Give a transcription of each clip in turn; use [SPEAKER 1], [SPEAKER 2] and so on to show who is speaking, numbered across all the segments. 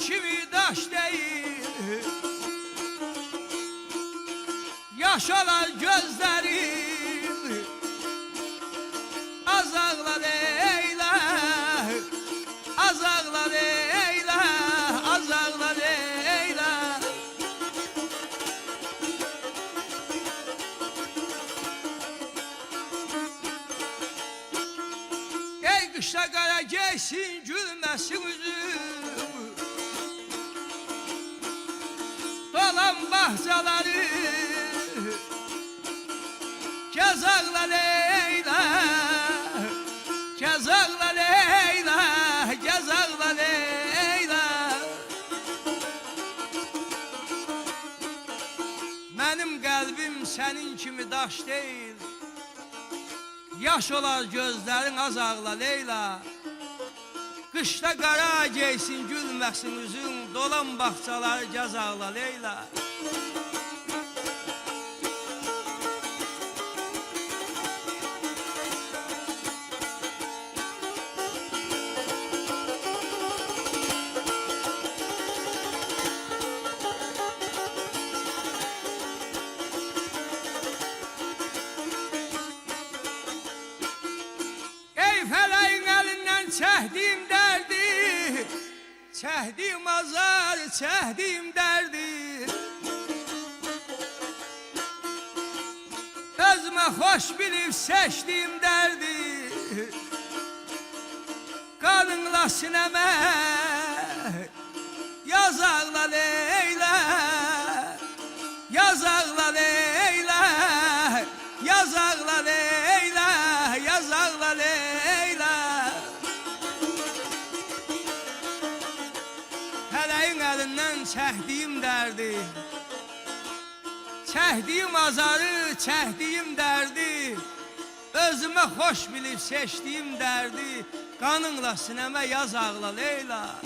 [SPEAKER 1] kimi daş değil. Yaş olan gözlerim az ağla Leyla, az ağla Leyla, az ağla Leyla. Ey kışla kara geysin, gülmesin üzüm, dolan bahçeleri kez ağla Leyla, kez ağla Leyla, kez ağla Leyla. Benim kalbim senin kimi daş değil. Yaş olar gözlerin az ağla Leyla. Kışta kara geysin, gülmesin üzün, dolan bahçeleri kez ağla Leyla. Feleğin elinden çektiğim derdi, çektiğim azar, çektiğim derdi. Özüme hoş bilip seçtiğim derdi. Kanınla sineme yaz ağla Leyla, yaz ağla Leyla, yaz ağla Leyla, yaz ağla Leyla. Feleğin elinden çektiğim derdi, çektiğim azarı, çektiğim derdi. Özüme hoş bilip seçtiğim derdi. Kanınla sineme yaz ağla Leyla.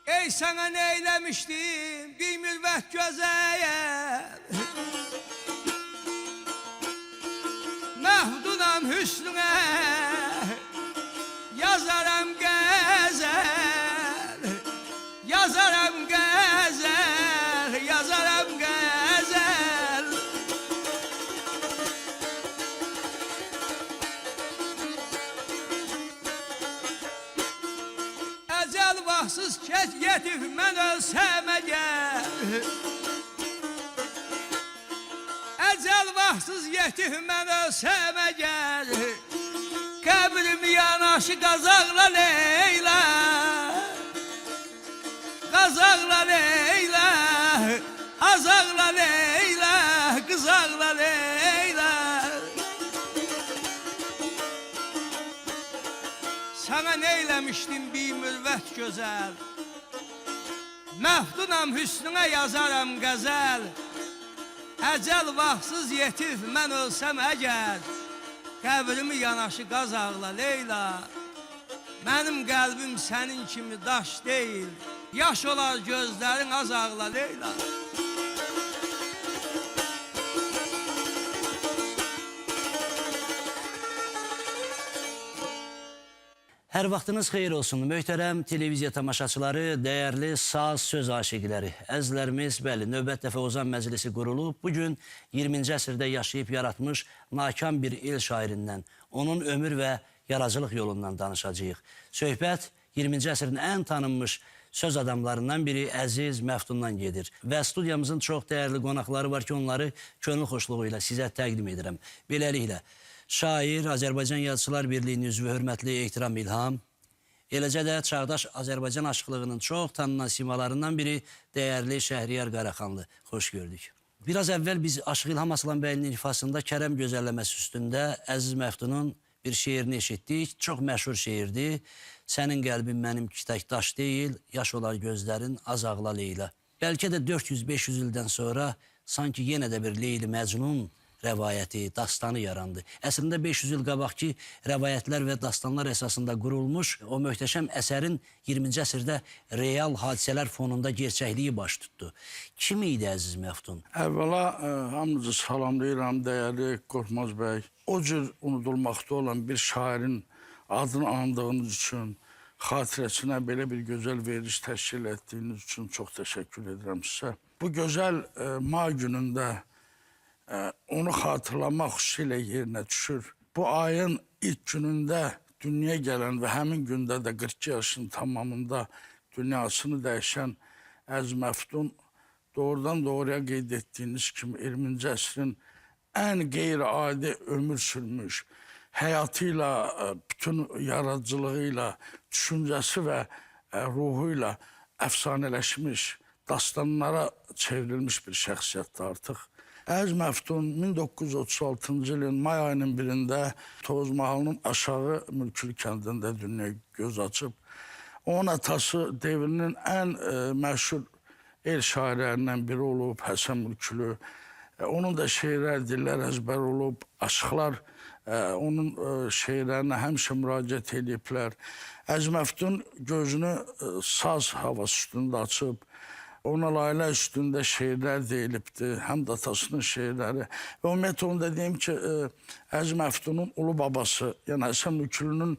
[SPEAKER 1] Ey sana neylemiştim bir mürvet gözeye, Mehdunam hüsnüne yazarım gazel, yazarım gazel, yazarım gazel. Ecel vaxtsız yetib mən ölsəm əgər, ecel vaxtsız yetib mən ölsəm əgər, qəbrim yanaşı qazaqla Leyla, qazaqla Leyla, azaqla Leyla, qızaqla Leyla. Sana neylemiştim bir mürvet güzel, Mehdunam hüsnüne yazarım gazel. Ecel vaxtsız yetib mən ölsəm əgər, qəbrimi yanaşı qazaqla Leyla. Mənim qəlbim sənin kimi daş deyil, yaş olar gözlərin az ağla Leyla.
[SPEAKER 2] Hər vaxtınız xeyir olsun, möhtərəm televiziya tamaşaçıları, dəyərli saz söz aşiqləri. Əzizlərimiz, bəli, növbət dəfə Ozan Məclisi qurulub. Bugün 20-ci əsrdə yaşayıb yaratmış nakam bir el şairindən, onun ömür və yaradıcılıq yolundan danışacağıq. Söhbət 20-ci əsrin ən tanınmış söz adamlarından biri Əziz Məftundan gedir. Və studiyamızın çox dəyərli qonaqları var ki, onları könül xoşluğu ilə sizə təqdim edirəm. Beləliklə, şair, Azərbaycan Yazıçılar Birliyinin üzvü hörmətli Ehtiram İlham, eləcə də çağdaş Azərbaycan aşıqlığının çox tanınan simalarından biri dəyərli Şəhriyar Qaraxanlı. Xoş gördük. Biraz əvvəl biz Aşıq İlham Aslan bəyinin ifasında Kərəm gözəlləməsi üstündə Əziz Məftunun bir şeirini eşitdik. Çox məşhur şeirdir. Sənin qəlbin mənim kitək daş deyil, yaş olar gözlərin az ağla Leyla. Bəlkə də 400-500 ildən sonra sanki yenə də bir Leyli Məcnun rəvayəti, dastanı yarandı. Əslində 500 il qabaqki rəvayətlər və dastanlar əsasında qurulmuş o möhtəşəm əsərin 20-ci əsrdə real hadisələr fonunda gerçəkliyi baş tutdu. Kim idi Əziz Məftun?
[SPEAKER 3] Əvvəla hamınızı salamlayıram, dəyərli Qorxmaz bəy. O cür unudulmaqda olan bir şairin adını andığınız üçün, xatirəsinə belə bir gözəl veriliş təşkil etdiyiniz üçün çox təşəkkür edirəm sizə. Bu gözəl may günündə onu xatırlamaq xüsusilə yerinə düşür. Bu ayın ilk günündə dünyaya gələn və həmin gündə də 42 yaşının tamamında dünyasını dəyişən Əziz Məftun doğrudan doğruya qeyd etdiyiniz kimi 20-ci əsrin ən qeyri-adi ömür sürmüş, həyatıyla, bütün yaradıcılığıyla, düşüncəsi və ruhuyla əfsanələşmiş, dastanlara çevrilmiş bir şəxsiyyətdir artıq. Əziz Məftun 1936-cı ilin may ayının birində Tovuz Mahalının aşağı Mülkülü kəndində dünyaya göz açıb. Onun atası devrinin ən məşhur el şairlərindən biri olub, Həsən Mülkülü. Onun da şeirlər, dillər əzbər olub, aşıqlar onun şeirlərinə həmişə müraciət ediblər. Əziz Məftun gözünü saz havası üstündə açıb, ona layla üstündə şeirlər deyilibdir, həm də atasının şeirləri. Və ümumiyyətlə onu da deyim ki, Əziz Məftunun ulu babası, yəni Həsən Mülkülünün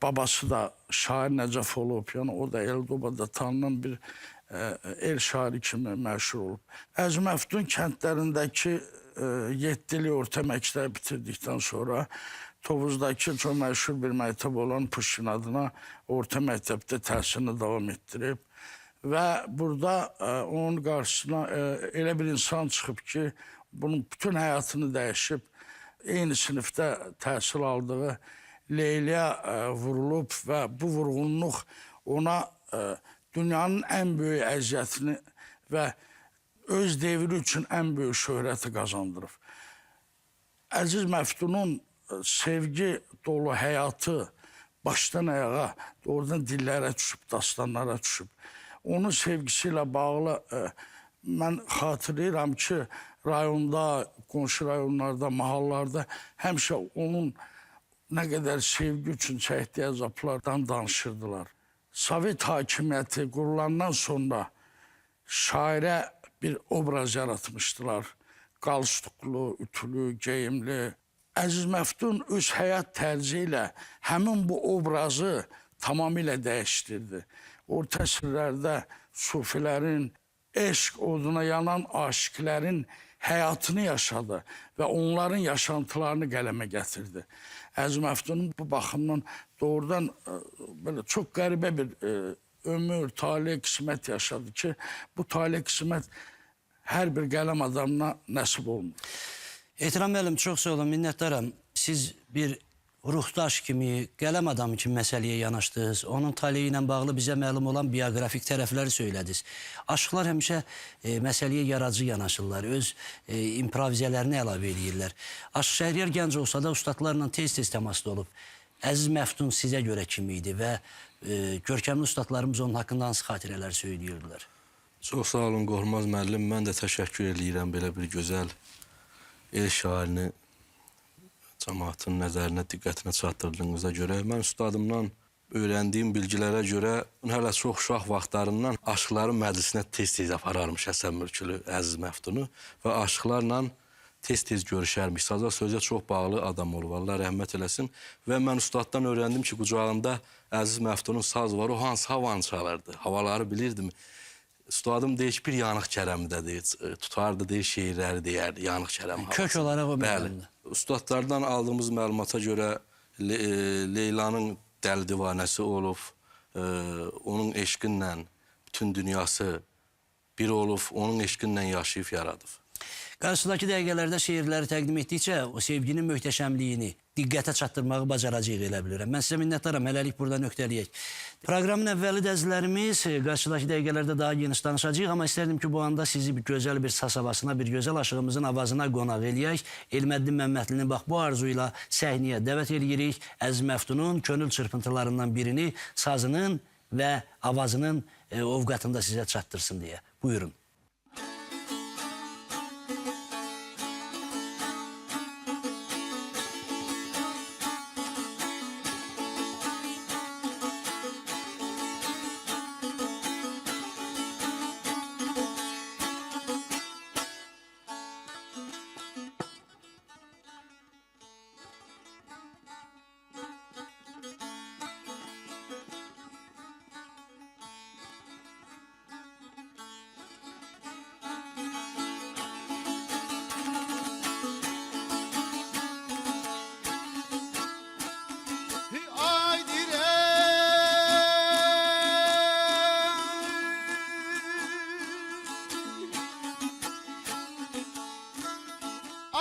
[SPEAKER 3] babası da şair Nəcəf olub, yəni o da El-Dobada tanınan bir el şairi kimi məşhur olub. Əziz Məftun kəndlərindəki 7 illik orta məktəbi bitirdikdən sonra Tovuzdakı çox məşhur bir məktəb olan Puşkin adına orta məktəbdə təhsilini davam etdirib. Və burada onun qarşısına elə bir insan çıxıb ki, bunun bütün həyatını dəyişib, eyni sinifdə təhsil aldığı Leyliyə vurulub və bu vurğunluq ona dünyanın ən böyük əziyyətini və öz devri üçün ən böyük şöhrəti qazandırıb. Əziz Məftunun sevgi dolu həyatı başdan ayağa doğrudan dillərə düşüb, dastanlara düşüb. Onun sevgisi ilə bağlı mən xatırlayıram ki, rayonda, qonşu rayonlarda, mahallarda həmişə onun nə qədər sevgi üçün çəkdiyi əzablardan danışırdılar. Sovet hakimiyyəti qurulandan sonra şairə bir obraz yaratmışdılar. Qalstuklu, ütülü, geyimli. Əziz Məftun öz həyat tərzi ilə həmin bu obrazı tamamilə dəyişdirdi. Orta əsrlərdə sufilərin, eşq oduna yanan aşiqlərin həyatını yaşadı və onların yaşantılarını qələmə gətirdi. Əziz Məftunun bu baxımdan doğrudan belə çox qəribə bir ömür, talih, qismət yaşadı ki, bu talih, qismət hər bir qələm adamına nəsib olmur.
[SPEAKER 2] Ehtiram müəllim, çox sağ olun, minnətdaram. Siz bir ruhdaş kimi, qələm adamı kimi məsələyə yanaşdınız. Onun taleyi ilə bağlı bizə məlum olan bioqrafik tərəfləri söylədiniz. Aşıqlar həmişə məsələyə yaradıcı yanaşırlar, öz improvizələrini əlavə edirlər. Aşıq Şəhriyar gənc olsa da ustadlarla tez-tez təmasda olub. Əziz Məftun sizə görə kim idi və görkəmli ustadlarımız onun haqqında hansı xatirələr söyləyirdilər?
[SPEAKER 4] Çox sağ olun Qorxmaz müəllim. Mən də təşəkkür edirəm belə bir gözəl el şairini cəmaatın nəzərinə, diqqətinə çatdırdığınıza görə. Mən ustadımdan öyrəndiyim bilgilərə görə hələ çox uşaq vaxtlarından aşıqların məclisinə tez-tez apararmış Həsən Mülkülü, Əziz Məftunu və aşıqlarla tez-tez görüşərmiş. Saza sözə çox bağlı adam olub, Allah rəhmət eləsin. Və mən ustaddan öyrəndim ki, qucağında Əziz Məftunun saz var, o hansı havanı çalırdı, havaları bilirdim. Ustadım deyir ki, bir Yanıq Kərəmdədir, tutardı, deyir, şeirləri deyərdi, Yanıq Kərəm havası.
[SPEAKER 2] Kök olaraq o məqamda.
[SPEAKER 4] Ustadlardan aldığımız məlumata görə Leylanın dəli divanəsi olub, onun eşqinlə bütün dünyası bir olub, onun eşqinlə yaşayıb yaradıb.
[SPEAKER 2] Qarşıdakı dəqiqələrdə şeirləri təqdim etdikcə o sevginin möhtəşəmliyini diqqətə çatdırmağı bacaracaq elə bilirəm. Mən sizə minnətdaram, hələlik burada nöqtələyək. Proqramın əvvəli dəzlərimiz qarşıdakı dəqiqələrdə daha geniş danışacaq, amma istərdim ki, bu anda sizi bir gözəl bir saz havasına, bir gözəl aşığımızın avazına qonaq eləyək. Elməddin Məmmədlini bax bu arzuyla səhnəyə dəvət edirik. Əziz Məftunun könül çırpıntılarından birini sazının və avazının ovqatında sizə çatdırsın deyə. Buyurun.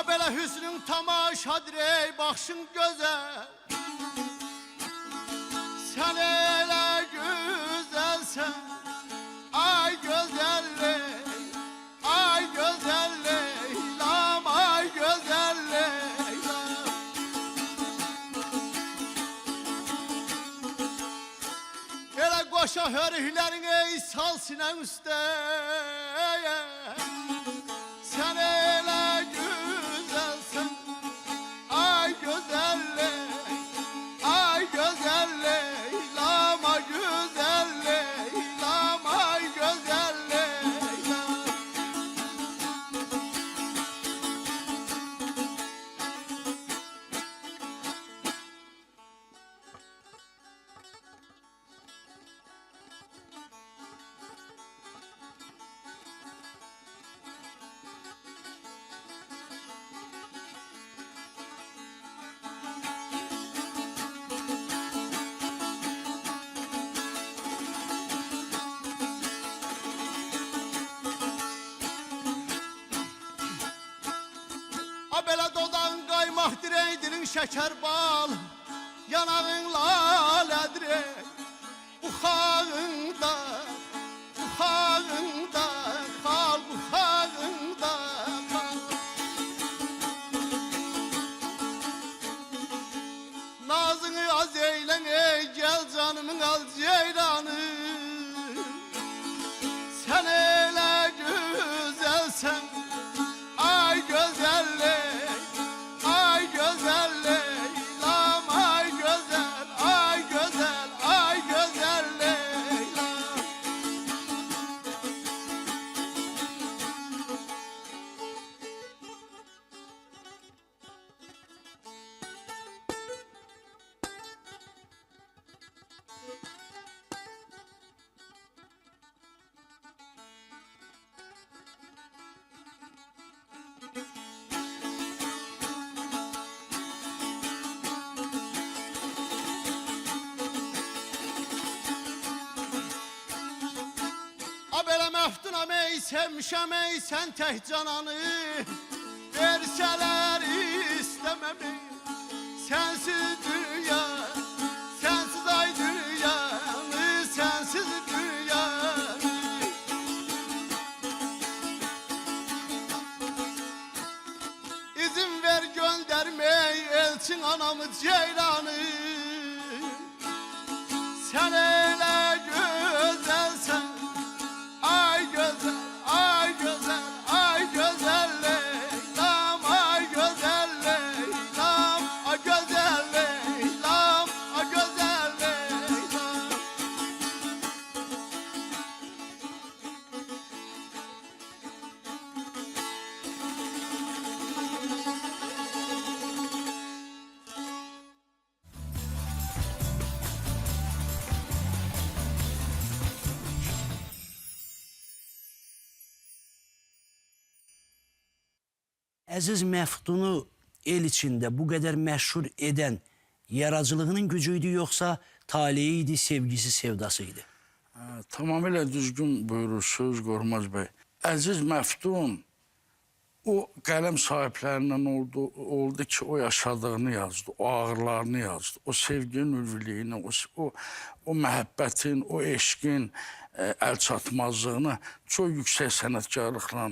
[SPEAKER 5] A belə hüsnün tamaşadır ey baxışın gözəl. Sən elə gözəlsən, ay gözəl ay gözəl Leylam, ay gözəl Leylam. Elə qoşa hörüklərin ey sal sinən üstə. Sen elə güzelsen, ay güzel ay güzel Leylam, ay güzel Leylam, ay güzel Leylam. A belə dodağın qaymaqdır ey dilin şəkər bal, yanağın lalədir ey buxağında, buxağında qal, buxağında qal. Nazını az eylən ey gəl canımın al ceylanı. Sen elə güzelsen, ay güzel ay güzel Leylam, ay güzel ay güzel ay güzel Leylam. A belə məftunam ey sevmişəm ey sən tək cananı. Versələr istəməm ey sensiz dünya, sensiz ay dünyanı, sensiz dünyanı. İzin ver göndermey elçin anamı ceylanı. Sen elə güzelsen, ay güzel ay güzel ay güzel Leylam, ay güzel Leylam, ay güzel Leylam, ay güzel Leylam.
[SPEAKER 2] Əziz Məftunu el içində bu qədər məşhur edən yaradıcılığının gücüydü yoxsa taleyi idi, sevgisi, sevdası idi?
[SPEAKER 3] Tamamilə düzgün buyurursunuz Qorxmaz bəy. Əziz Məftun o qələm sahiblərindən oldu ki, o yaşadığını yazdı, o ağırlarını yazdı, o sevginin ülviliyini, o məhəbbətin, o eşqin əl çatmazlığını çox yüksək sənətkarlıqla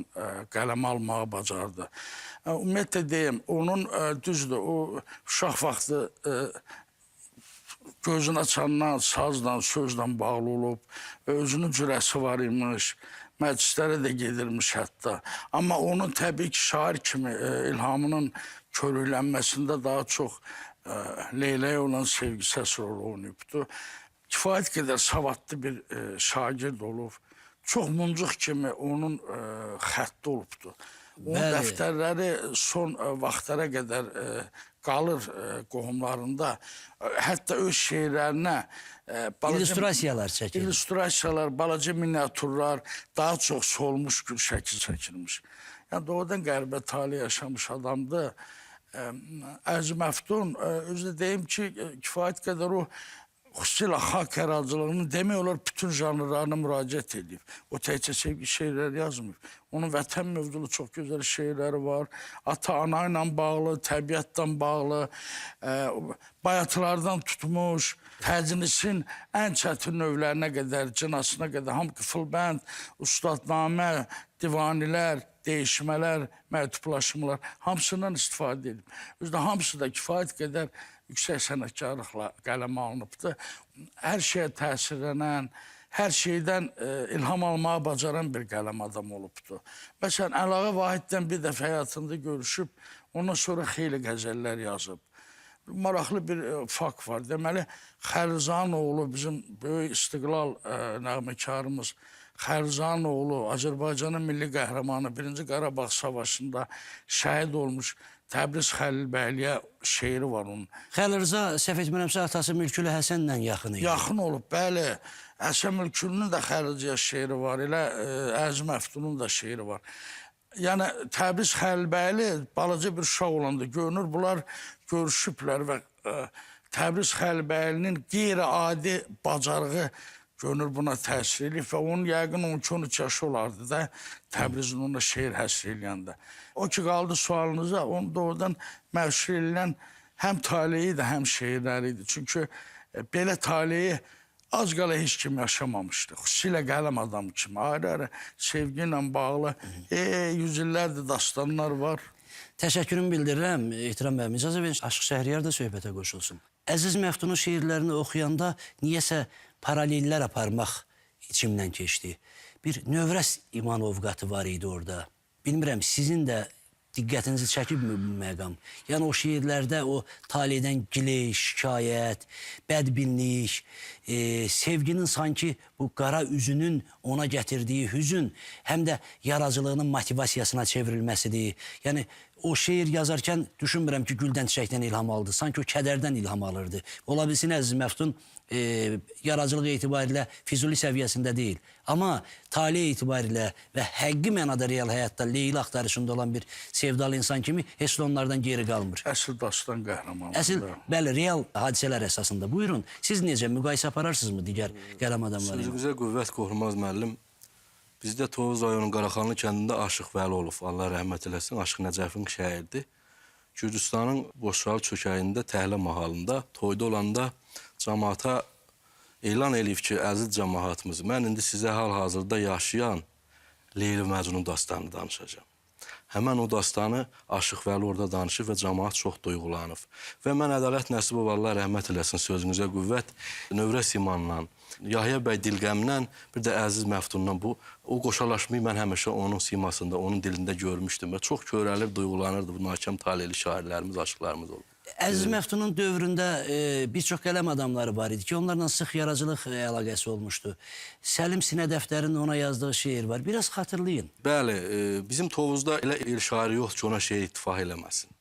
[SPEAKER 3] qələm almağı bacardı. Ümumiyyətlə deyim, onun düzdür, o uşaq vaxtı gözünə açandan, sazla, sözlə bağlı olub, özünün cürəsi var imiş, məclislərə də gedirmiş hətta. Amma onun təbii ki, şair kimi ilhamının körüklənməsində daha çox Leyləyə olan sevgisi əsas rol oynayıbdır. Kifayət qədər savadlı bir şagird olub. Çox muncuq kimi onun xətti olubdur. Onun dəftərləri son vaxtlara qədər qalır qohumlarında. Hətta öz şeirlərinə
[SPEAKER 2] İllüstrasiyalar çəkilir.
[SPEAKER 3] İllüstrasiyalar, balaca miniatürlər, daha çox solmuş gül şəkil çəkilmiş. Yəni doğrudan qəribə tale yaşamış adamdır. Əziz Məftun, özü deyim ki, kifayət qədər o xüsusilə xalq yaradıcılığını demək olar bütün janrlarına müraciət edib. O təkcə sevgi şeirləri yazmır. Onun vətən mövzulu çox gözəl şeirləri var. Ata-ana ilə bağlı, təbiətlə bağlı, bayatılardan tutmuş, təcnisin ən çətin növlərinə qədər, cinasına qədər, hamı qıfılbənd, ustadnamə, divanilər, değişmələr, məktublaşmalar hamısından istifadə edib. Özdə hamısı da kifayət qədər yüksək sənətkarlıqla qələmə alınıbdır. Hər şeyə təsirlənən, hər şeydən ilham almağı bacaran bir qələm adam olubdur. Məsələn, Əlağa Vahiddən bir dəfə həyatında görüşüb, ondan sonra xeyli qəzəllər yazıb. Maraqlı bir fakt var. Deməli, Xəlzanoğlu, bizim böyük istiqlal nəğməkarımız Xəlzanoğlu, Azərbaycanın milli qəhrəmanı, 1-ci Qarabağ Savaşında şəhid olmuş Təbriz Xəlilbəyliyə şeiri var onun.
[SPEAKER 2] Xəlil Rza, səhv etmirəmsə, atası Mülkülü Həsənlə yaxın idi.
[SPEAKER 3] Yaxın olub, bəli. Həsən Mülkülünün də Xəlil Rza şeiri var, elə Əzim Əftunun da şeiri var. Yəni, Təbriz Xəlilbəyli balaca bir uşaq olanda görünür, bunlar görüşüblər və Təbriz Xəlilbəylinin qeyri-adi bacarığı görünür buna təsir edib və onun yəqin 12-13 yaşı olardı da Təbrizin ona şeir həsr eləyəndə. O ki, qaldı sualınıza, onu doğrudan məşhur edilən həm taleyi də, həm şeirləri idi. Çünki belə taleyi az qala heç kim yaşamamışdı. Xüsusilə qələm adamı kimi, ayrı-ayrı sevgi ilə bağlı yüz illərdir dastanlar var.
[SPEAKER 2] Təşəkkürümü bildirirəm, ehtiram bəyəm. İcazə verin, Aşıq Şəhriyar da söhbətə qoşulsun. Əziz Məftunun şeirlərini oxuyanda niyəsə paralellər aparmaq içimdən keçdi. Bir Növrəz İmanovqatı var idi orada. Bilmirəm, sizin də diqqətinizi çəkibmi bu məqam? Yəni, o şeirlərdə o taleydən gileş, şikayət, bədbinlik, sevginin sanki bu qara üzünün ona gətirdiyi hüzün, həm də yaradıcılığının motivasiyasına çevrilməsidir. Yəni, o şeir yazarkən düşünmürəm ki, güldən çiçəkdən ilham aldı. Sanki o kədərdən ilham alırdı. Ola bilsin, Əziz Məftun yaradıcılıq etibarilə Füzuli səviyyəsində deyil. Amma talih etibarilə və həqqi mənada real həyatda Leyla axtarışında olan bir sevdalı insan kimi heç də onlardan geri qalmır.
[SPEAKER 3] Əsl dastan qəhrəmanı.
[SPEAKER 2] Əsl, bəli, real hadisələr əsasında. Buyurun, siz necə müqayisə apararsınızmı digər qələm adamları ilə?
[SPEAKER 4] Sözünüzə qüvvət Qorxmaz müəllim. Bizdə Tovuz rayonunun Qaraxanlı kəndində Aşıq Vəliolov, Allah rəhmət eləsin, Aşıq Nəcəfin şəhərdir. Gürcüstanın Boşralı çökəyində, Təhlə mahalında, toyda olanda cəmaata elan eləyib ki, əziz cəmaatımız, mən indi sizə hal-hazırda yaşayan Leyli Məcnun dastanını danışacağım. Həmən o dastanı Aşıq Vəli orada danışıb və cəmaat çox duyğulanıb. Və mən Ədalət Nəsibov, Allah rəhmət eləsin, sözünüzə qüvvət, Növrəz İmanla, Yahya bəy Dilqəmlə, bir də Əziz Məftundan o qoşalaşmayı mən həmişə onun simasında, onun dilində görmüşdüm və çox körəlir, duyğulanırdı bu nakam talihli şairlərimiz, aşıqlarımız olub.
[SPEAKER 2] Əziz Məftunun dövründə bir çox qələm adamları var idi ki, onlarla sıx yaradıcılıq əlaqəsi olmuşdu. Səlim Sinə dəftərinin ona yazdığı şeir var. Biraz xatırlayın.
[SPEAKER 4] Bəli, bizim Tovuzda elə el şairi yoxdur ki, ona şeir ittifaq eləməsin.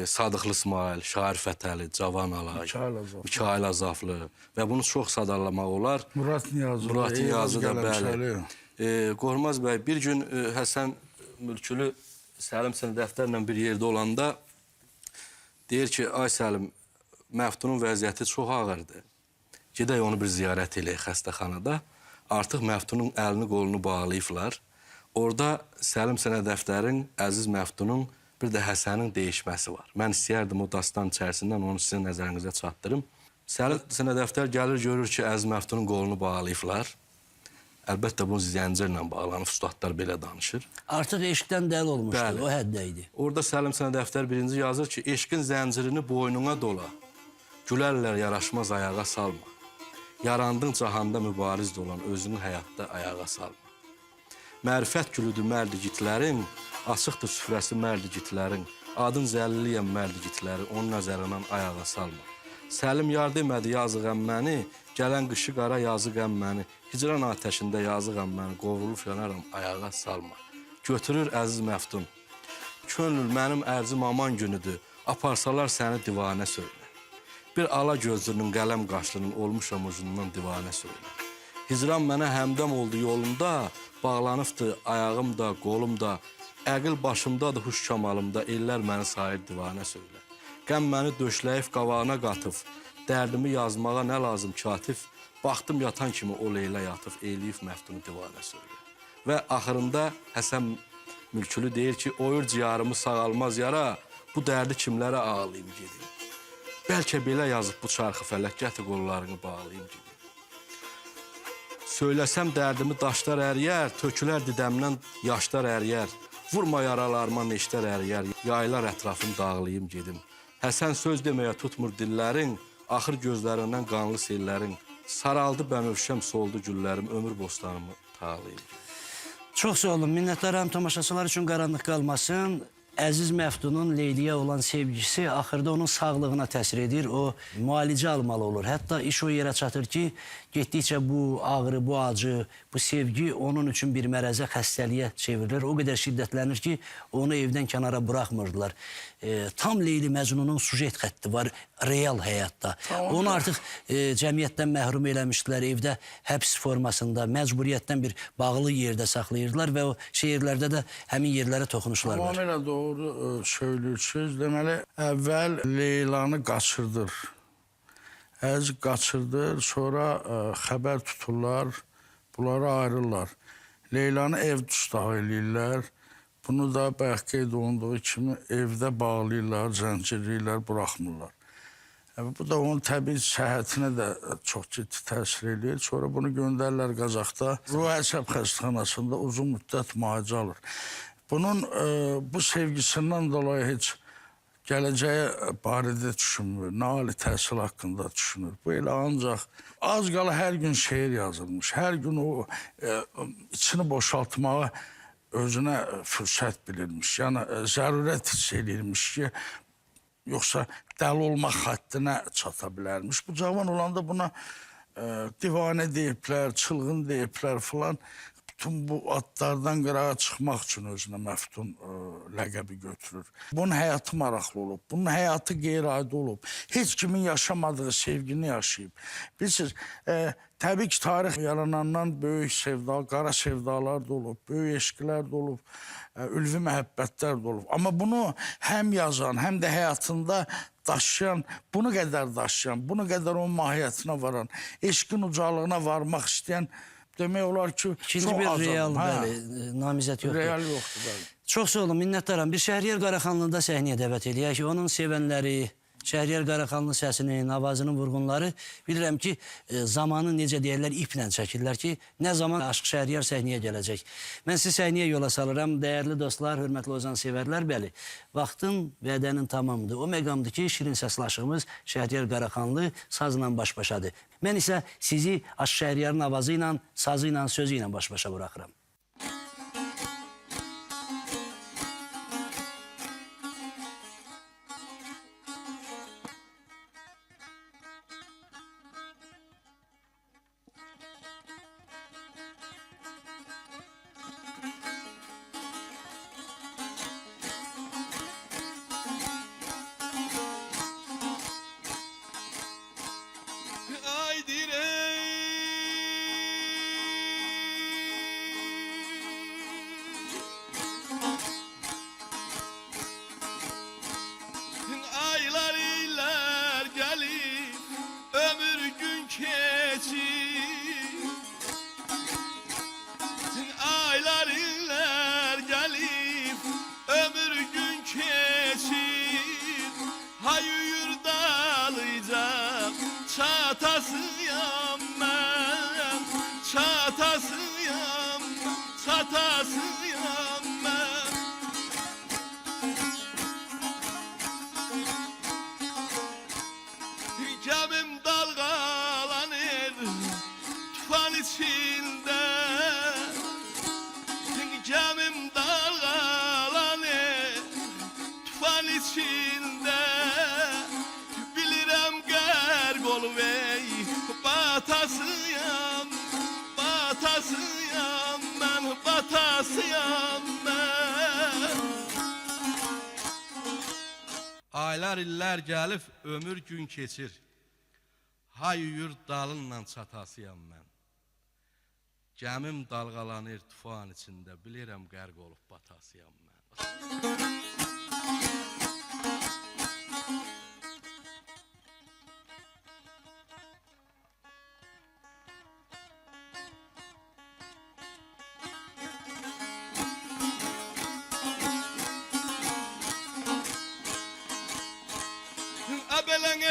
[SPEAKER 4] Sadıqlı İsmail, Şair Fətəli, Cavan Alay, Mikail Azaflı və bunu çox sadarlamaq olar.
[SPEAKER 3] Murat
[SPEAKER 4] Niyazı da, bəli. Qorxmaz bəy, bir gün Həsən Mülkülü Səlim Sinə dəftərlə bir yerdə olanda deyir ki, ay Səlim, Məftunun vəziyyəti çox ağırdır. Gedək onu bir ziyarət eləyək xəstəxanada. Artıq Məftunun əlini, qolunu bağlayıblar. Orada Səlim Sinə dəftərin, Əziz Məftunun, bir də Həsənin değişməsi var. Mən istəyərdim o dastan içərisindən onu sizin nəzərinizə çatdırım. Səlim Sinə dəftər gəlir, görür ki, Əziz Məftunun qolunu bağlayıblar. Əlbəttə, bu zəncirlə bağlanıb, ustadlar belə danışır.
[SPEAKER 2] Artıq eşqdən dəl olmuşdu,
[SPEAKER 4] Bəli.
[SPEAKER 2] o həddə idi.
[SPEAKER 4] Orada Səlim Sinə dəftər birinci yazır ki, eşqin zəncirini boynuna dola, gülərlər yaraşmaz ayağa salma. Yarandın cahanda mübariz dolan, özünü həyatda ayağa salma. Mərifət gülüdür mərdigitlərin, açıqdır süfrəsi mərdigitlərin, adın zəlliliyəm mərdigitləri, onun nəzərindən ayağa salma. Səlim yar demədi yazıq əmməni, gələn qışı qara yazıq əmməni, hicran atəşində yazıq əmməni, qovrulub yanaram ayağa salma. Götürür Əziz Məftun, könlül mənim ərzim aman günüdür, aparsalar səni divanə söylə. Bir ala gözlünün, qələm qaşlının, olmuşam ucundan divanə söylə. Hicran mənə həmdəm oldu yolumda, bağlanıbdır ayağımda, qolumda, əqil başımdadır, huş kamalımda, ellər məni sayır divanə söylə. Qəm məni döşləyib qavağına qatıb, dərdimi yazmağa nə lazım katif? Baxdım yatan kimi o Leyla yatıb, Elif Məftunu divanə sürüyor. Və axırında Həsən Mülkülü deyir ki, oyur ciyarımı sağalmaz yara, bu dərdi kimlərə ağlayım gedim. Bəlkə belə yazıb bu çarxı fələk, gətir qollarını bağlayım gedim. Söyləsəm dərdimi daşlar əriyər, tökülər didəmdən yaşlar əriyər. Vurma yaralarıma neştər əriyər, yaylar ətrafını dağlayım gedim. Həsən söz deməyə tutmur dillərin, axır gözlərindən qanlı sellərin. Saraldı bənövşəm, soldu güllərim, ömür bostanımı tağlayım.
[SPEAKER 2] Çox sağ olun, minnətlərim tamaşaçılar üçün qaranlıq qalmasın. Əziz Məftunun Leyliyə olan sevgisi axırda onun sağlığına təsir edir. O müalicə almalı olur. Hətta iş o yerə çatır ki, getdikcə bu ağrı, bu acı, bu sevgi onun üçün bir mərəzə, xəstəliyə çevrilir. O qədər şiddətlənir ki, onu evdən kənara buraxmırdılar. Tam Leyli Məcnunun sujet xətti var real həyatda. Onu artıq cəmiyyətdən məhrum eləmişdilər. Evdə həbs formasında, məcburiyyətdən bir bağlı yerdə saxlayırdılar və o şeirlərdə də həmin yerlərə toxunuşlar var.
[SPEAKER 3] Tamamilə doğru söylüyorsunuz. Deməli, əvvəl Leylanı qaçırdır. Əz qaçırdır, sonra xəbər tuturlar, bunları ayrırlar. Leylanı ev tustağı eləyirlər. Bunu da bayaq qeyd olunduğu kimi evdə bağlayırlar, zəncirləyirlər, buraxmırlar. Bu da onun təbii səhhətinə də çox ciddi təsir edir. Sonra bunu göndərirlər Qazaxda. Ruh əsəb xəstəxanasında uzun müddət müalicə alır. Bunun bu sevgisindən dolayı heç gələcəyi barədə düşünmür, nə ali təhsil haqqında düşünür. Bu elə ancaq az qala hər gün şeir yazılmış, hər gün o içini boşaltmağa özünə fürsət bilirmiş. Yəni zərurət hiss edirmiş ki, yoxsa dəli olmaq xəttinə çata bilərmiş. Bu cavan olanda buna divanə deyiblər, çılğın deyiblər filan. Bütün bu adlardan qırağa çıxmaq üçün özünə Məftun ləqəbi götürür. Bunun həyatı maraqlı olub, bunun həyatı qeyri-adi olub. Heç kimin yaşamadığı sevgini yaşayıb. Bilirsiniz, təbii ki, tarix yaranandan böyük sevda, qara sevdalar da olub, böyük eşqlər də olub, ülvi məhəbbətlər də olub. Amma bunu həm yazan, həm də həyatında daşıyan, bunu qədər daşıyan, bunu qədər onun mahiyyətinə varan, eşqin ucalığına varmaq istəyən demək olar ki,
[SPEAKER 2] İkinci bir real, bəli, namizət yoxdur.
[SPEAKER 3] Real yoxdur, bəli.
[SPEAKER 2] Çox sağ olun, minnətdaram. Bir Şəhriyar Qaraxanlı'da səhnəyə dəvət eləyək ki, onun sevənləri, Şəhriyar Qaraxanlı səsinin, avazının vurğunları bilirəm ki, zamanı necə deyərlər, iplə çəkirlər ki, nə zaman Aşıq Şəhriyar səhnəyə gələcək. Mən sizi səhnəyə yola salıram, dəyərli dostlar, hörmətli Ozan sevərlər, bəli, vaxtın vədənin tamamıdır. O məqamdır ki, şirin səsli aşığımız Şəhriyar Qaraxanlı sazla baş-başadır. Mən isə sizi Aşıq Şəhriyarın avazı ilə, sazı ilə, sözü ilə baş-başa buraxıram.
[SPEAKER 5] Aylar iller gelir, ömür gün geçir. Aylar iller gelir, ömür gün geçir. Hay yurdalayacak, çatasıyam ben, çatasıyam, çatasıyam ben. Gemim dalgalanır tufan içinde. Gemim dalgalanır tufan içinde. Bilirəm qərq olvey batasıyam, batasıyam mən, batasıyam mən.
[SPEAKER 6] Aylar illər gəlib, ömür gün keçir. Hay yurd dalınla çatasıyam mən. Gəmim dalğalanır tufan içində, bilirəm qərq olub batasıyam mən.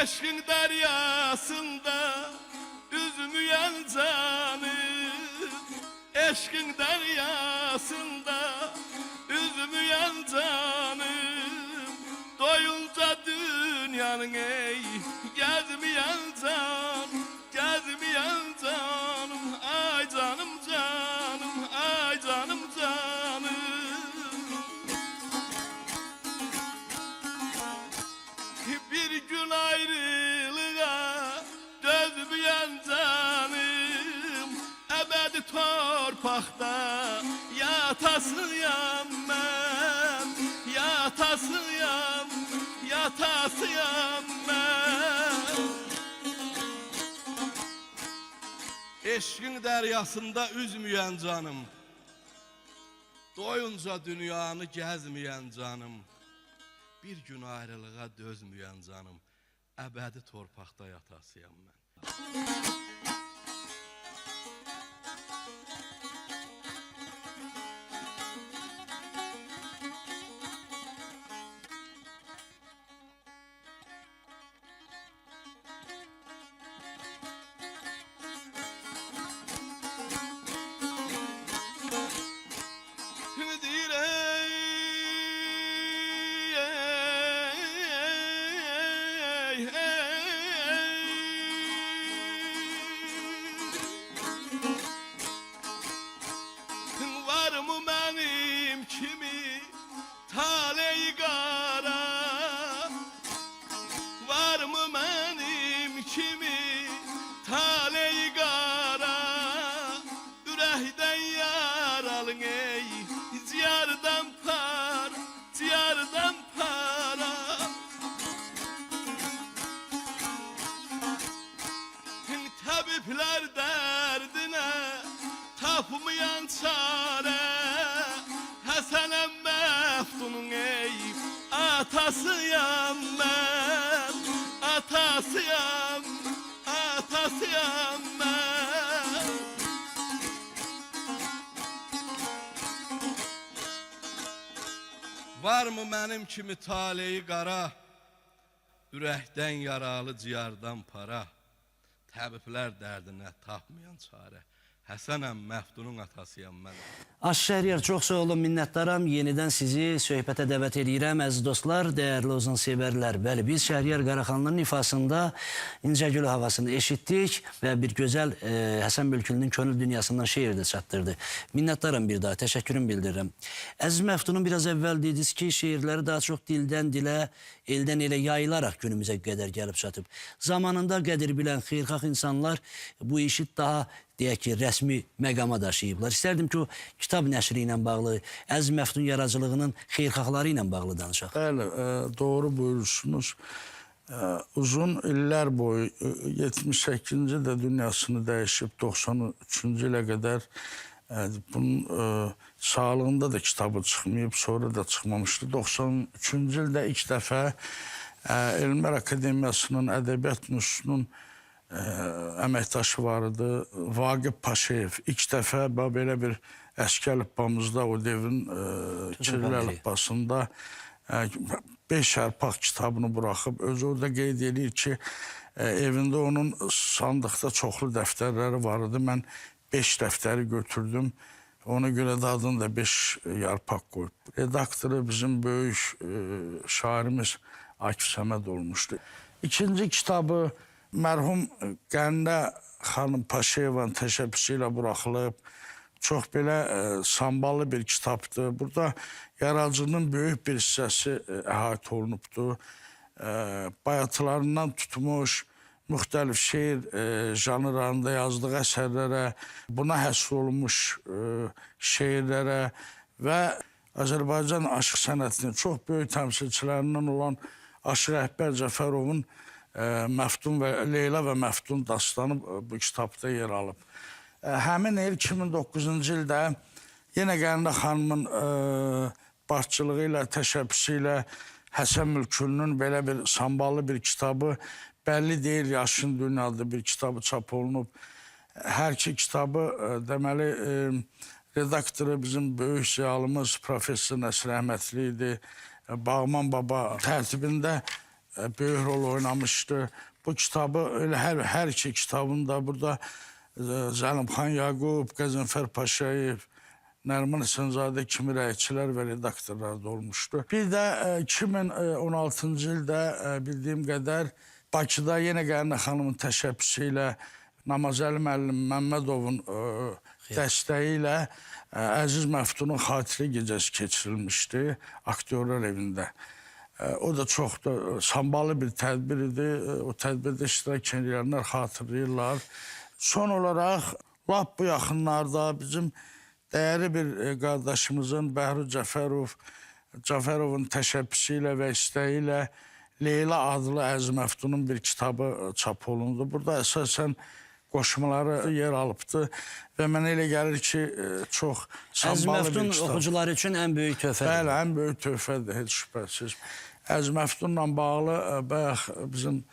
[SPEAKER 5] Eşkin deryasında üzmüyen canım, eşkin deryasında üzmüyen canım, doyunca dünyanın ey gezmeyen can, gezmeyen canım, ay canım canım, ay canım canım. Bir gün ayrılığa dözmeyen canım, ebedi torpakta yatasıyam ben, yatasıyam, yatasıyam ben.
[SPEAKER 6] Eşkin deryasında üzmeyen canım, doyunca dünyanı gezmeyen canım, bir gün ayrılığa dözmeyen canım, ebedi torpaqda yatasıyam mən.
[SPEAKER 5] Var mı benim kimi taley kara? Var mı benim kimi taley kara? Ürəkdən yaralın ey, ciyardan par, ciyardan para. Tabipler derdine tapmayan çare, Həsənəm Məftunun ey atasıyam ben, atasıyam, atasıyam ben.
[SPEAKER 6] Var mı mənim kimi taleyi qara, ürəkdən yaralı ciyardan para, təbiblər dərdinə tapmayan çarə, Həsənəm Məftunun atasıyam mən.
[SPEAKER 2] Aş Şəhriyar, çox sağ olun, minnətdaram. Yenidən sizi söhbətə dəvət edirəm, əziz dostlar, dəyərli uzun sevərlər. Bəli, biz Şəhriyar Qaraxanlının ifasında İncəgül havasını eşitdik və bir gözəl Həsən Bülkülünün könül dünyasından şeir də çatdırdı. Minnətdaram bir daha, təşəkkürüm bildirirəm. Əziz Məftunun biraz əvvəl dediniz ki, şeirləri daha çox dildən dilə, eldən elə yayılaraq günümüzə qədər gəlib çatıb. Zamanında qədir bilən xeyirxah insanlar bu işi daha deyək ki, rəsmi məqama daşıyıblar. İstərdim ki, o kitab nəşri ilə bağlı, Əziz Məftun yaradıcılığının xeyirxahları ilə bağlı danışaq.
[SPEAKER 3] Bəli, doğru buyurursunuz. Uzun illər boyu 78-ci də dünyasını dəyişib 93-cü ilə qədər bunun sağlığında da kitabı çıxmayıb, sonra da çıxmamışdı. 93-cü ildə ilk dəfə Elmlər Akademiyasının Ədəbiyyat Nüsusunun əməkdaşı var idi, Vaqif Paşayev. İlk dəfə belə bir əski əlifbamızda, o devrin Kiril əlifbasında 5 yarpaq kitabını buraxıb, özü orada qeyd edir ki, evində onun sandıqda çoxlu dəftərləri var idi. Mən 5 dəftəri götürdüm. Ona görə də adını da 5 yarpaq qoyub. Redaktoru bizim böyük şairimiz Akif Səməd olmuşdu. İkinci kitabı mərhum Qəndə xanım Paşayevanın təşəbbüsü ilə buraxılıb. Çox belə samballı bir kitabdır. Burada yaradıcının böyük bir hissəsi əhatə olunubdur. Bayatılarından tutmuş, müxtəlif şeir janrlarında yazdığı əsərlərə, buna həsr olunmuş şeirlərə və Azərbaycan aşıq sənətinin çox böyük təmsilçilərindən olan Aşıq Əkbər Cəfərovun Məftun və Leyla və Məftun dastanı bu kitabda yer alıb. Həmin il 2009-cu ildə yenə Qəndə xanımın başçılığı ilə, təşəbbüsü ilə Həsən Mülkülünün belə bir samballı bir kitabı, bəlli deyil, yaşın dünyada bir kitabı çap olunub. Hər iki kitabı deməli redaktoru bizim böyük ziyalımız Profesor Nəsir Əhmədli idi. Bağman Baba tərtibində böyük rol oynamışdı. Bu kitabı elə hər iki kitabında burada Zəlimxan Yaqub, Qəzənfər Paşayev, Nərman Həsənzadə kimi rəhbərçilər və redaktorlar da olmuşdu. Bir də 2016-cı ildə bildiyim qədər Bakıda yenə Qərinə xanımın təşəbbüsü ilə Namazəli müəllim Məmmədovun dəstəyi ilə Əziz Məftunun xatirə gecəsi keçirilmişdi aktyorlar evində. O da çox da sambalı bir tədbir idi. O tədbirdə iştirak edenler xatırlayırlar. Son olarak lap bu yaxınlarda bizim değerli bir qardaşımızın Bəhru Cəfərovun təşəbbüsü ilə və istəyi ilə Leyla adlı Əziz Məftunun bir kitabı çap olundu. Burada əsasən qoşmaları yer alıbdı və mənə elə gəlir ki, çox
[SPEAKER 2] Əziz
[SPEAKER 3] sambalı bir
[SPEAKER 2] Məftun
[SPEAKER 3] kitab.
[SPEAKER 2] oxucular üçün ən böyük töhfədir.
[SPEAKER 3] Bəli, ən böyük töhfədir, heç şübhəsiz. Əziz Məftunla bağlı bayaq bizim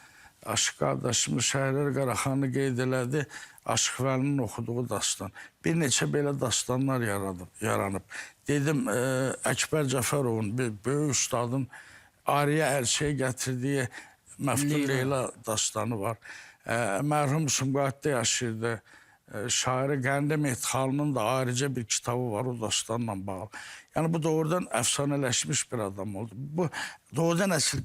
[SPEAKER 3] Aşıq qardaşımız Şəhərlər Qaraxanlı qeyd elədi. Aşıq Vəlinin oxuduğu dastan. Bir neçə belə dastanlar yaranıb. Dedim, Əkbər Cəfərovun, bir böyük ustadın arıya ərşəyə gətirdiyi Məftun Leyla dastanı var. Mərhum Sumqayıtda yaşayırdı. Şairi Qəndə Mehdixanının da ayrıca bir kitabı var o dastanla bağlı. Yəni bu doğrudan əfsanələşmiş bir adam oldu. Bu doğrudan əsl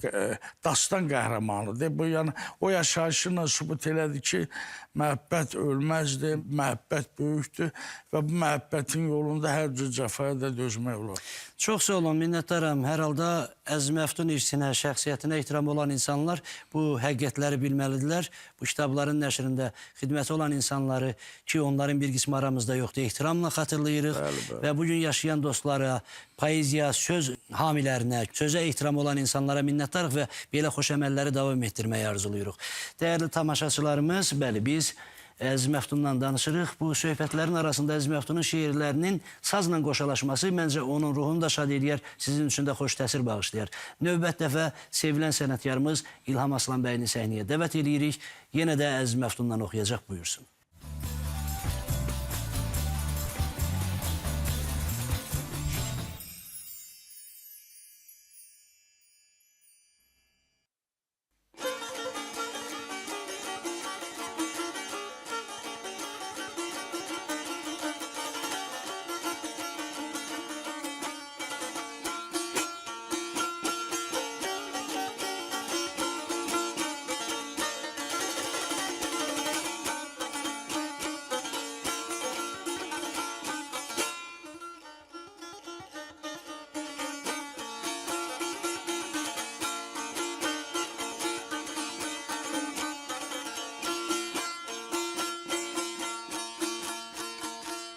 [SPEAKER 3] dastan qəhrəmanıdır. Bu yəni o yaşayışıyla sübut elədi ki, məhəbbət ölməzdir, məhəbbət böyükdür və bu məhəbbətin yolunda hər cür cəfaya da dözmək olar.
[SPEAKER 2] Çox sağ olun, minnətdaram. Hər halda Əziz Məftun irsinə, şəxsiyyətinə ehtiram olan insanlar bu həqiqətləri bilməlidirlər. Bu kitabların nəşrində xidməti olan insanları ki, onların bir qismi aramızda yoxdur, ehtiramla xatırlayırıq. Və bugün yaşayan dostlara, poeziya, söz hamilərinə, sözə ehtiram olan insanlara minnətdarıq və belə xoş əməlləri davam etdirməyi arzuluyuruq. Dəyərli tamaşaçılarımız, bəli, biz Əziz Məftunla danışırıq. Bu söhbətlərin arasında Əziz Məftunun şeirlərinin sazla qoşalaşması məncə onun ruhunu da şad edir, sizin üçün də xoş təsir bağışlayar. Növbət dəfə sevilən sənətkarımız İlham Aslan bəyini səhnəyə dəvət edirik. Yenə də Əziz Məftunla oxuyacaq, buyursun.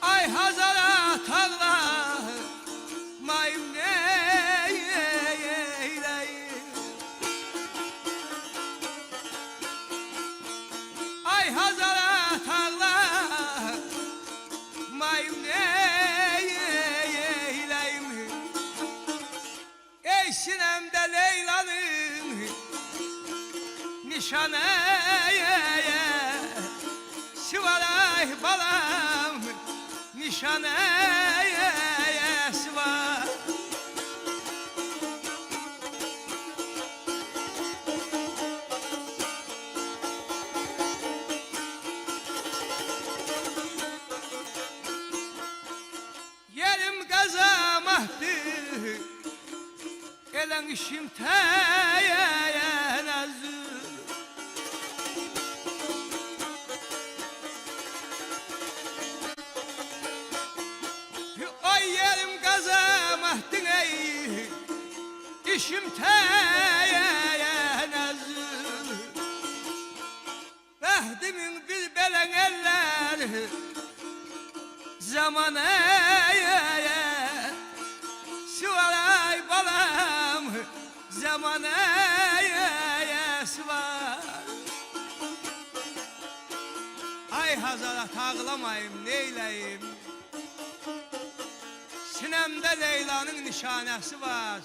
[SPEAKER 1] Ay Hazara tağlar, mayım neyleyim? Ay Hazara tağlar, mayım neyleyim? Ey sinemde Leyla'nın nişanı, Sivaray balam nişanesi var. Yerim kazamahtı, gelen işim teyenazı. Ay yerim kazamahtın ey, işim teyenazı. Behdimin bir belen eller, zamanı Sivaray balam, zamanı var. Ay Hazara tağlamayım, neyleyim? Sinemde Leyla'nın nişanesi var.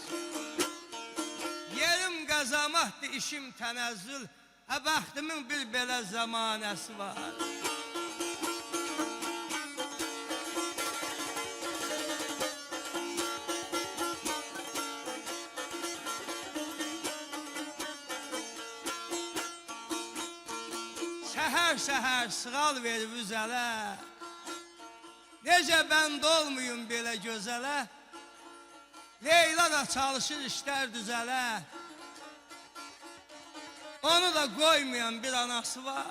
[SPEAKER 1] Yerim qazamaqdı, işim tənəzzül, bəxtimin bir belə zamanəsi var. səhər sığal verib üzələ. Necə bənd olmuyum belə gözələ. Leyla da çalışır işlər düzələ. Onu da qoymayan bir anası var.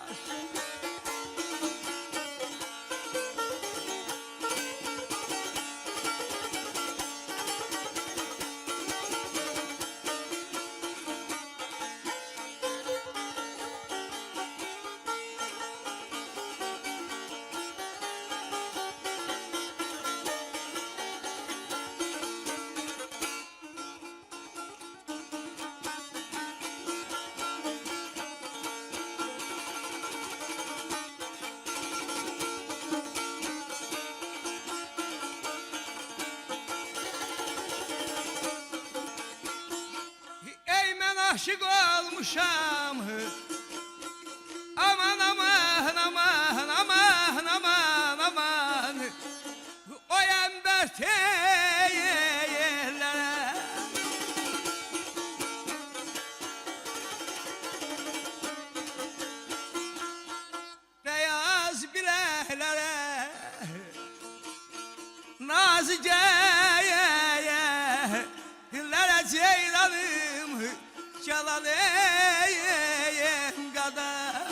[SPEAKER 1] Aşık olmuşam. Aman aman aman aman aman aman. O ember teyellere. Beyaz bileklere. Naziceye. Dillere ceylanım. Yalaneyim kadar.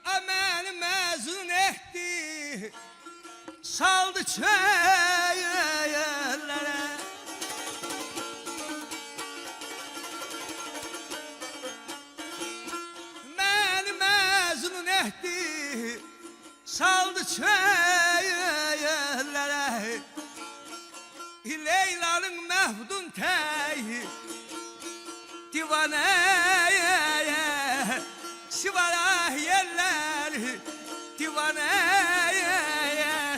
[SPEAKER 1] Amel mezun etti, saldı çöllere. Saldı çöllere. Leyla'nın mehbudun teyi divaneye. Sivara yerler divaneye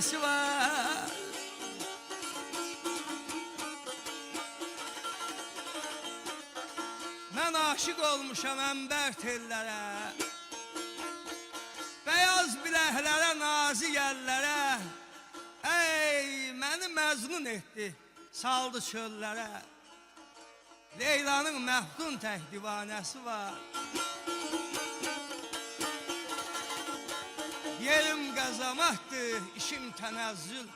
[SPEAKER 1] sivar. Ben aşık olmuşam ember tellere. Beyaz bileklere, nazi yerlere. Ey məni məzmun etdi, saldı çöllere. Leyla'nın məhdun tək divanəsi var. Yerim qəzamatdır, işim tənəzzül.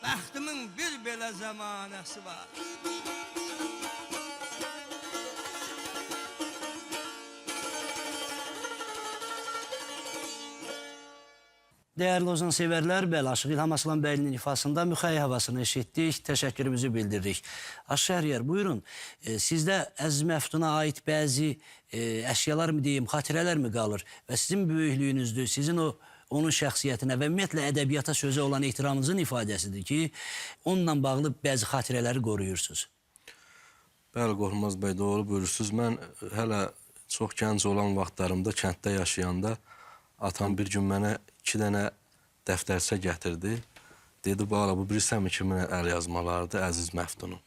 [SPEAKER 1] Bəxtimin bir belə zəmanəsi var.
[SPEAKER 2] Değerli Ozan severler, bəli, Aşıq İlham Aslan bəylinin ifasında müxəyyə havasını eşitdik, təşəkkürümüzü bildirdik. Aşıq Şəhriyar, buyurun, sizdə Əziz Məftuna ait bəzi əşyalar mı deyim, xatirələr mi qalır? Və sizin böyüklüyünüzdür, sizin onun şəxsiyyətinə və ümumiyyətlə ədəbiyyata sözə olan ehtiramınızın ifadəsidir ki, onunla bağlı bəzi xatirələri qoruyursunuz.
[SPEAKER 4] Bəli, Qorxmaz bəy, doğru buyurursunuz. Mən hələ çox gənc olan vaxtlarımda, kənddə yaşayanda atam bir gün mənə 2 dənə dəftərçə gətirdi. Dedi, bala, bu bilirsənmi kimin əl yazmalarıdır, Əziz Məftunun.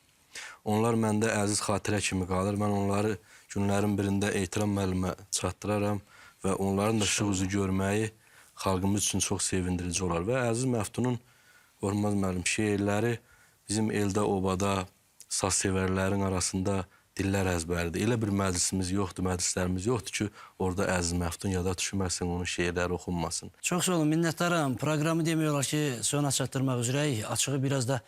[SPEAKER 4] Onlar məndə əziz xatirə kimi qalır. Mən onları günlərin birində Ehtiram müəllimə çatdıraram və onların da işıq üzü görməyi xalqımız üçün çox sevindirici olar. Və Əziz Məftunun, Qorxmaz müəllim, şeirləri bizim eldə, obada, saz sevərlərin arasında dillər əzbəridir. Elə bir məclisimiz yoxdur, məclislərimiz yoxdur ki, orada Əziz Məftun ya da düşməsin, onun şeirləri oxunmasın.
[SPEAKER 2] Çox sağ olun, minnətdaram. Proqramı demək olar ki, sona çatdırmaq üzrəyik. Açığı biraz da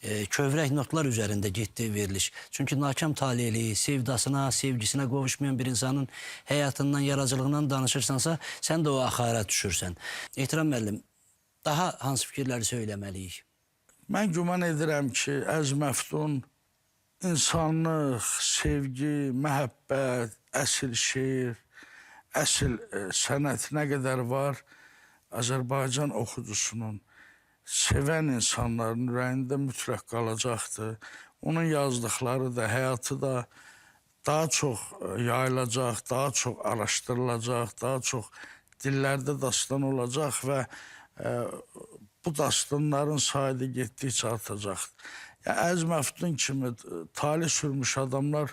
[SPEAKER 2] kövrək notlar üzərində getdi veriliş. Çünki nakam taleyli, sevdasına, sevgisinə qovuşmayan bir insanın həyatından, yaradıcılığından danışırsansa, sən də o axara düşürsən. Ehtiram müəllim, daha hansı fikirləri söyləməliyik?
[SPEAKER 3] Mən güman edirəm ki, Əziz Məftun insanlıq, sevgi, məhəbbət, əsl şeir, əsl sənət nə qədər var, Azərbaycan oxucusunun, sevən insanların ürəyində mütləq qalacaqdır. Onun yazdıqları da, həyatı da daha çox yayılacaq, daha çox araşdırılacaq, daha çox dillərdə dastan olacaq və bu dastanların sayı getdikcə artacaqdır. Əziz Məftun kimi talih sürmüş adamlar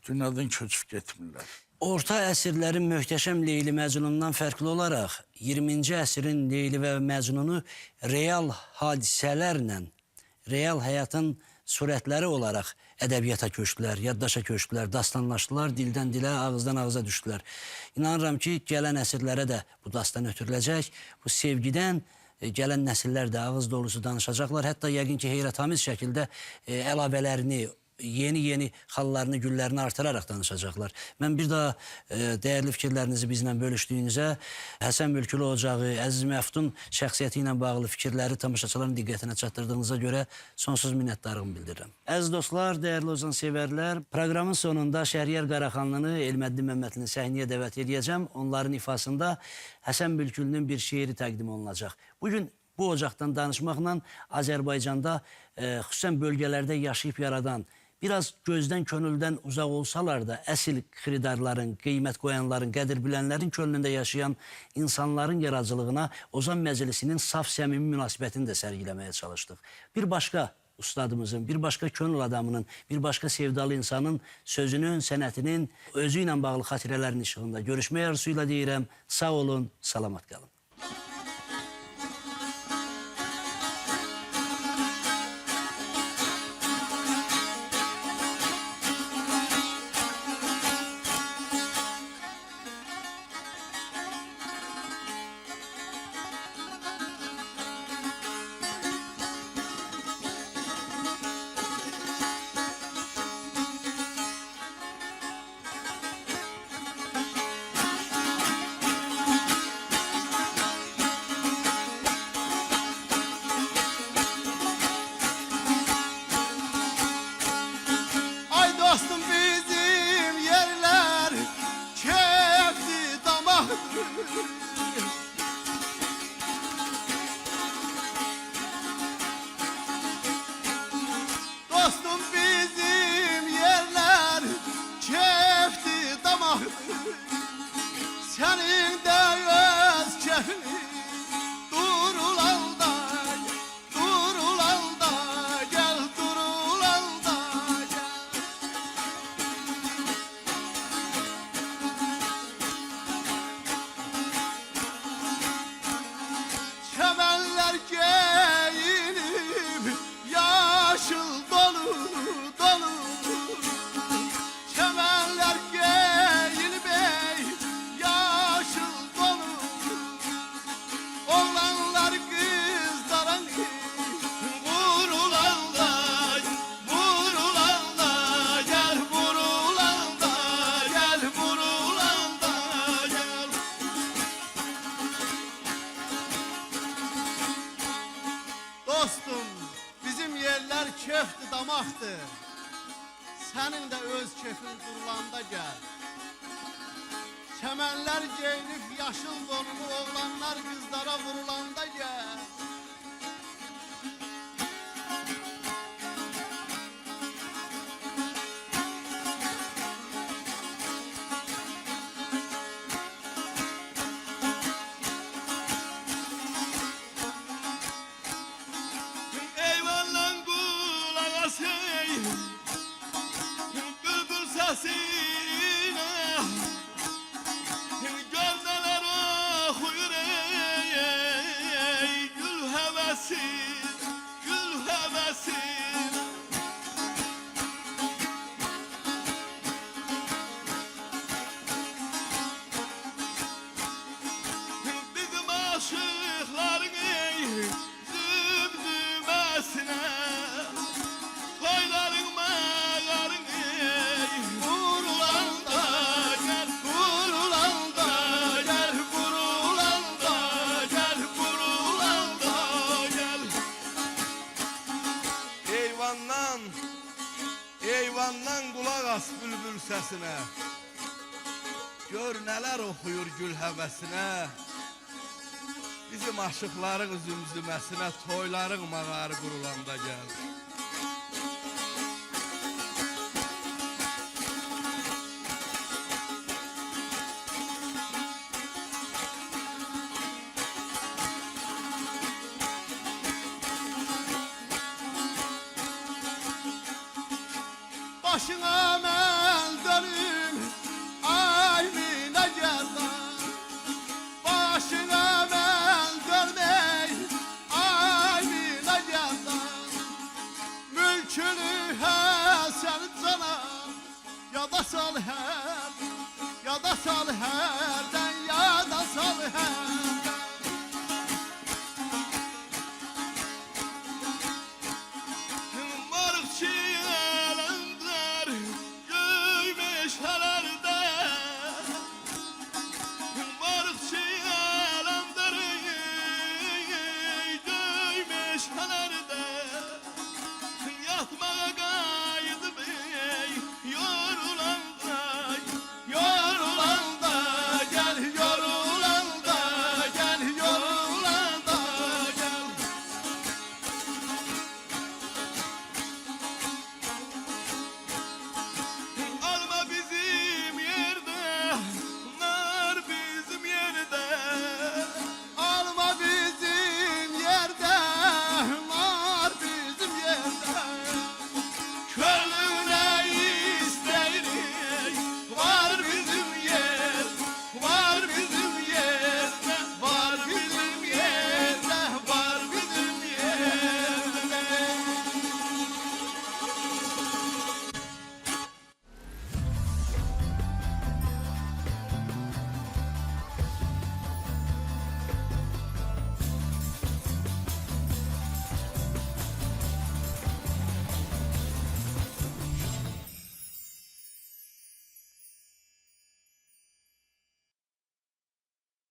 [SPEAKER 3] dünyadan köçüb getmirlər.
[SPEAKER 2] Orta əsrlərin möhtəşəm Leyli Məcnunundan fərqli olaraq 20-ci əsrin Leyli və Məcnunu real hadisələrlə, real həyatın surətləri olaraq ədəbiyyata köçdülər, yaddaşa köçdülər, dastanlaşdılar, dildən dilə, ağızdan ağıza düşdülər. İnanıram ki, gələn əsrlərə də bu dastan ötürüləcək. Bu sevgidən gələn nəsillər də ağız dolusu danışacaqlar. Hətta yəqin ki, heyrətamiz şəkildə əlavələrini, yeni xallarını, güllərini artıraraq danışacaqlar. Mən bir daha dəyərli fikirlərinizi bizlə bölüşdüyünüzə, Həsən Mülkülü Ocağı, Əziz Məftun şəxsiyyəti ilə bağlı fikirləri tamaşaçıların diqqətinə çatdırdığınıza görə sonsuz minnətdarlığımı bildirirəm. Əziz dostlar, dəyərli ozan sevərlər, proqramın sonunda Şəhriyar Qaraxanlını, Elməddin Məmmədlini səhnəyə dəvət edəcəm. Onların ifasında Həsən Mülkülünün bir şeiri təqdim olunacaq. Bugün bu ocaqdan danışmaqla Azərbaycanda xüsusən bölgələrdə yaşayıb yaradan, biraz gözdən, könüldən uzaq olsalar da, əsil xiridarların, qiymət qoyanların, qədir bilənlərin könlündə yaşayan insanların yaradıcılığına Ozan Məclisinin saf səmimi münasibətini də sərgiləməyə çalışdıq. Bir başqa ustadımızın, bir başqa könül adamının, bir başqa sevdalı insanın sözünün, sənətinin, özü ilə bağlı xatirələrin işığında görüşmək arzusuyla deyirəm. Sağ olun, salamat qalın.
[SPEAKER 5] Dostum bizim yerler kefti damak. Dostum bizim yerler kefti damak. Senin de öz kefin durulalda, durulalda, gel durulalda gel. Çemenler giyinip yaşıl dolu dolu. Çemenler giyinip yaşıl dolu. Oğlanlar kızlara vurulanda, vurulanda, gel vurulanda, gel vurulanda gel. Dostum, bizim yerler köftü damaktı. Senin de öz kefin durulanda gel. Çemenler giyinip yaşıl donunu, oğlanlar kızlara vurulanda gel. Eyvallah kulak asayım, bülbül sesine. Gövdeler okuyur ey gül hevesi, gül hevesi. Bizim aşıkların ey zümzümesine, toyların mağarın ey vurulanda gel, vurulanda gel, vurulanda gel, vurulanda gel.
[SPEAKER 6] Eyvandan, eyvandan kulak as bülbül sesine. Gör neler okuyur gül hevesine. Bizim aşıkların zümzümesine, toyların mağarı kurulanda gel.
[SPEAKER 5] Başına mel dönüm, ay hər